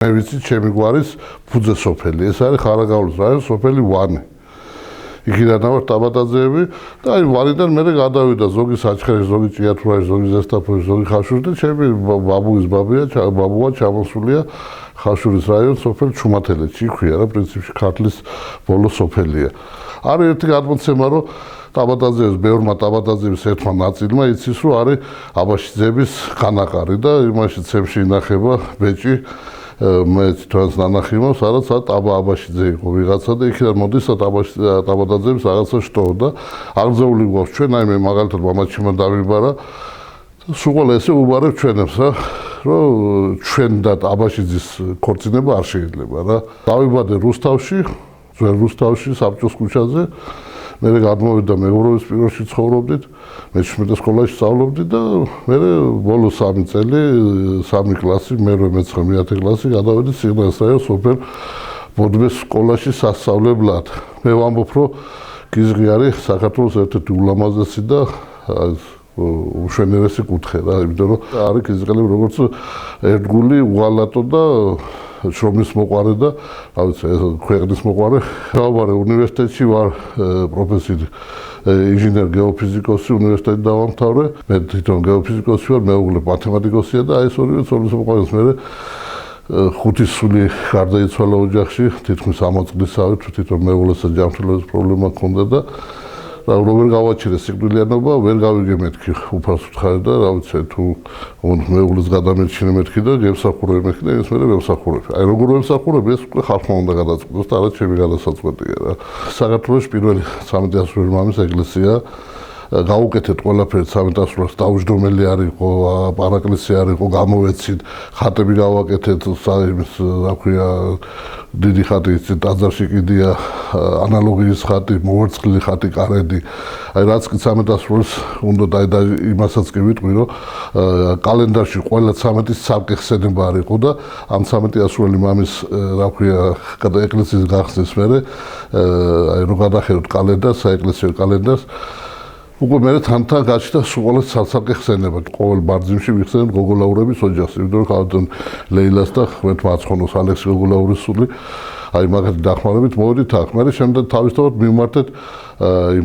მე ვიცი ჩემი გვარის ფუძე სოფელი, ეს არის ხარაგაულის რაიონის სოფელი ვანი. იქიდან ავარ ტაბადაძეები და აი ვანიდან მე გადავიდა ზოგი საჩხერის, ზოგი ჭიათურაში, ზოგი ზესტაფონის, ზოგი ხაშური და ჩემი ბაბუის ბაბუა ჩამოსულია ხაშურის რაიონის სოფელ ჩუმათელეთში, იქვია რა პრინციპში ქართლის ბოლო სოფელია. არის ერთი გადმოცემა, რომ ტაბადაძეების ბევრმა ტაბადაძეების ერთმა ნაწილმა იცის, რომ არის აბაშიძეების განაყარი და იმაში ცემში ინახება ბეჭი მე თვითონაც ნანახი მაქვს, სადაც ტაბა აბაშიძე იყო ვიღაცა და იქიდან მოდის ტაბადაძეების რაღაცა შტო და აღზეული გვაქვს ჩვენ, აი მე მაგალითად მამაჩემმა დავიბარა სულ ესე უბარებ ჩვენებს რა, რომ ჩვენ და აბაშიძის ქორწინება არ შეიძლება რა. დავიბადე რუსთავში, ძველ რუსთავში, საბჭოს ქუჩაზე. მე გადმოვიდა მეგობრობის პიროში ცხოვრობდით, მე-11 სკოლაში სწავლობდი და მე ბოლო 3 წელი, 3 კლასი, მე-9, მე-9, მე-10 კლასი გადავედი სიღნაღის რაიონის სოფელ ბოდბეს სკოლაში სასწავლებლად. მე ვამბობ, რომ გიზღი არის საქართველოს ერთ-ერთი ულამაზესი და უშენერესი კუთხე რა, იმიტომ რომ არის გიზღელი როგორც ერთგული, უღალატო და შრომის მოყვარე და რა ვიცი, ქვეყნის მოყვარე. გავაბარე უნივერსიტეტში ვარ პროფესიით ინჟინერ გეოფიზიკოსი უნივერსიტეტი დავამთავრე. მე თვითონ გეოფიზიკოსი ვარ, მეუღლე მათემატიკოსია და აი ეს ორივე ცოდნის მოყვარეს მე 5 სული გარდაიცვალა ოჯახში, თითქმის 60 წლისავე, თვითონ მეუღლესა ჯანმრთელობის პრობლემა ჰქონდა და როგორ გავაჩერე სიკვდილიანობა, ვერ გავიგე მეთქი უფალს ვთხარი და რა ვიცი, თუ მეუღლის გადამერჩინე მეთქი და გემსახურები მეთქი და ის მე ვემსახურებ. აი როგორ ვემსახურებ, ეს უკვე ხალხმა უნდა გადაწყვეტოს და არა ჩემი გადასაწყვეტია რა. საქართველოს პირველი 13 ასული მამის ეკლესია გავუკეთეთ ყველაფერი 13 ასულს, დაუჯდომელი არ იყო, პარაკლისი არ იყო, გამოვეცით, ხატები გავაკეთეთ, იმის რა ქვია, დიდი ხატი იცით, ტაძარში კიდია, ანალოგიის ხატი, მოვერცხლილი ხატი, კარედი. აი რაც კი 13 ასულს უნდა და იმასაც კი ვიტყვი, რომ კალენდარში ყველა 13-ის ცალკე ხსენება არ იყო და ამ 13 ასული მამის რა ქვია, ეკლესიის გახსნის მერე აი რო გადახედოთ კალენდარს, საეკლესიო კალენდარს უკვე მე თანთან გაჩნდა სულ ცალ-ცალკე ხსენება. ყოველ ბარძიმში ვიხსენებ გოგოლაურების ოჯახს, იმიტომ რომ ხავდან ლეილას და ღმერთმა აცხონოს ალექსი გოგოლაურის სული. აი მაგათი დახმარებით მოვედით აქ. მე შემდეგ თავისთავად მივმართეთ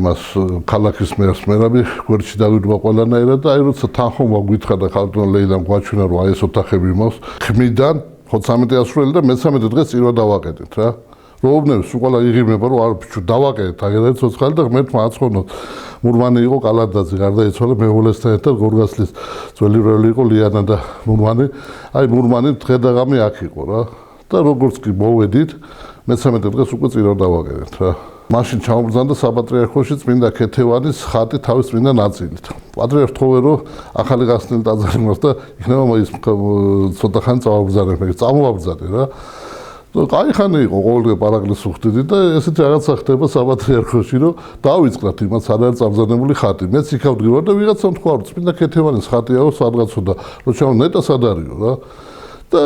იმას ქალაქის მერს მერაბი გვერდში დავიდგა ყველანაირად და აი როცა თანხმობა გვითხრა და ხავდან ლეილამ გვაჩვენა რომ აი ეს ოთახები იმავს. ხმიდან ხო 13 ასურელი და მე-13 დღეს წირვა დავაკეთეთ რა. როუბნებს უყალა იღიმება რომ არ ბიჭო დავაკეთეთ აგერად ცოცხალი და ღმერთმა აცხონოს. მურმანი იყო კალადაძე, გარდაიცვალა მეუღლესთან ერთად გორგასლის ძველი როლი იყო ლიანა და მურმანი. აი მურმანი დღე და ღამე აქ იყო რა. და როგორც კი მოვედით, მე-13 დღეს უკვე წირვა დავაკეთეთ რა. მაშინ ჩამობრძანდა საპატრიარქოში წმინდა ქეთევანის ხატი თავის წმინდა ნაწილით. პატრიარქ თხოვე რომ ახალი გახსნილი ტაძარი მას და იქნება ის ცოტა ხანი წავაბრძანებ, წამოვაბრძანე რა. კაიხანი იყო ყოველდღე პარაკლისს ვხდიდი და ესეთი რაღაცა ხდება საპატრიარქოში, რომ დავიწყდათ იმას არ არის წამზადებული ხატი. მეც იქ ავდგივარ და ვიღაცამ თქვა რომ წმინდა ქეთევანის ხატიაო სადღაცო და რომ ჩავ ნეტა სად არისო რა. და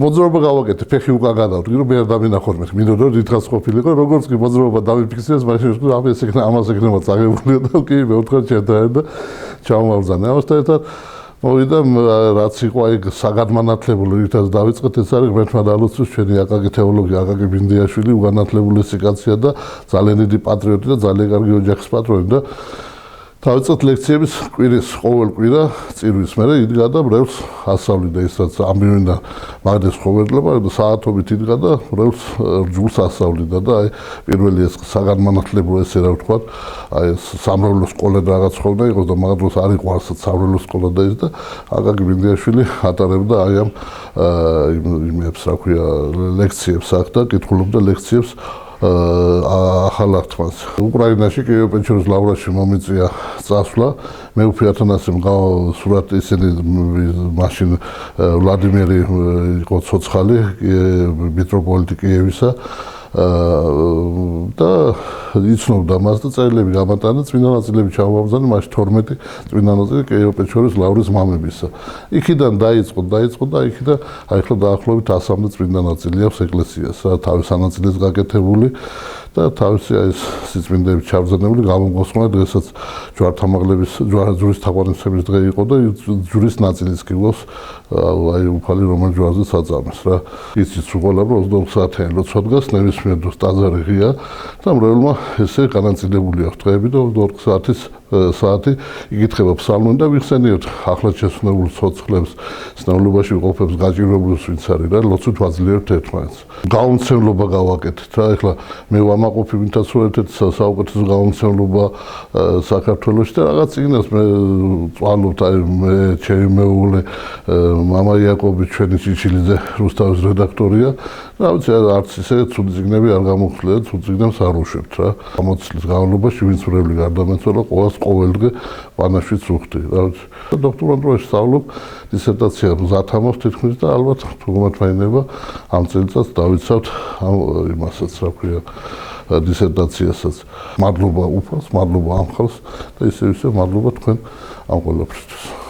მოძრაობა გავაკეთე, ფეხი უკან გადავდგი, რომ მე არ დამინახოთ მე. მინდოდა რომ დიდხანს ყოფილიყო, როგორც კი მოძრაობა დავიფიქსირეს, მაშინ ვთქვი, ამას ექნება წაღებულია და კი მე ვთქვა ჩემთან და ჩავმავზანე. ამასთან ერთად მოვიდა რაც იყო აი საგანმანათლებლო რითაც დავიწყეთ, ეს არის ღმერთმა დალოცოს ჩვენი აკაკი თეოლოგი აკაკი ბინდიაშვილი, უგანათლებული სიკაცია და ძალიან დიდი პატრიოტი და ძალიან კარგი ოჯახის პატრონი და დავიწყეთ ლექციების კვირის ყოველ კვირა წირვის მერე იდგა და ბრევს ასწავლიდა ისაც ამბივინდა მაგდეს ხოვერტლება და საათობით იდგა და ბრევს რჯულს ასწავლიდა და აი პირველი ეს საგანმანათლებლო ესე რა ვთქვათ აი სამრევლო სკოლა და რაღაც ხოვდა იყო და მაგ დროს არ იყო არც სამრევლო სკოლა და ის და აკაკი ბინდიაშვილი ატარებდა აი ამ იმებს რა ქვია ლექციებს აქ და კითხულობდა ლექციებს ახალ ართმანს. უკრაინაში კიევო-პეჩორის ლავრაში მომიწია წასვლა. მე უფი ათანასემ სურათი ისინი მაშინ ვლადიმერი იყო ცოცხალი მიტროპოლიტი კიევისა და იცნობდა მას და წერილები გამატანა წმინდა ნაწილები ჩავაბრძანე მაშინ 12 წმინდა ნაწილი კიევო-პეჩორის ლავრის მამებისა. იქიდან დაიწყო და იქიდან აი ახლა დაახლოებით 100-მდე წმინდა ნაწილი აქვს ეკლესიას რა თავის ანაწილეს გაკეთებული და თავისი ეს სიწმინდეების ჩაბრძანებული გამომგოსმა დღესაც ჯვართამაღლების ჯვრის თაყვანისმცემლის დღე იყო და ჯვრის ნაწილიც გილოს აი უფალი რომელ ჯვარზეც აწამეს რა. იცით უყოლა რომ 24 საათიანი ლოცვა დგას ნებისმიერ დროს ტაძარი ღია და მრევლმა ესე განაწილებული აქვს დღეები და 24 საათი იკითხება ფსალმუნი და ვიხსენიოთ ახლად შესვენებულ ცოცხლებს სნეულობაში ყოფებს გაჭირვებულს ვინც არის რა ლოცვით ვაძლიერებთ ერთმანეთს. გაუმცემლობა გავაკეთეთ რა ეხლა მე ვამაყოფი ვინთაც რომ ერთ-ერთი საუკეთესო გაუმცემლობა საქართველოში და რაღაც წიგნას მე წვალობთ აი მე ჩემი მეუღლე მამა იაკობი ჩვენი ჩიჩილიძე რუსთავის რედაქტორია და ვიცი არც ისე ცუდი წიგნები არ გამოვხლია ცუდ წიგნებს არ უშვებთ რა 60 წლის განმავლობაში ვინც ვრევლი გარდამეცვალა ყოველდღე პანაშვიდს უხდი რა დოქტორანტურაში სწავლობ დისერტაცია მზათამავს თითქმის და ალბათ თუ მომთვაინება ამ წელიწადს დავიცავთ ამ იმასაც რა ქვია დისერტაციასაც მადლობა უფალს მადლობა ამ ხალხს და ისე მადლობა თქვენ ამ ყველაფრისთვის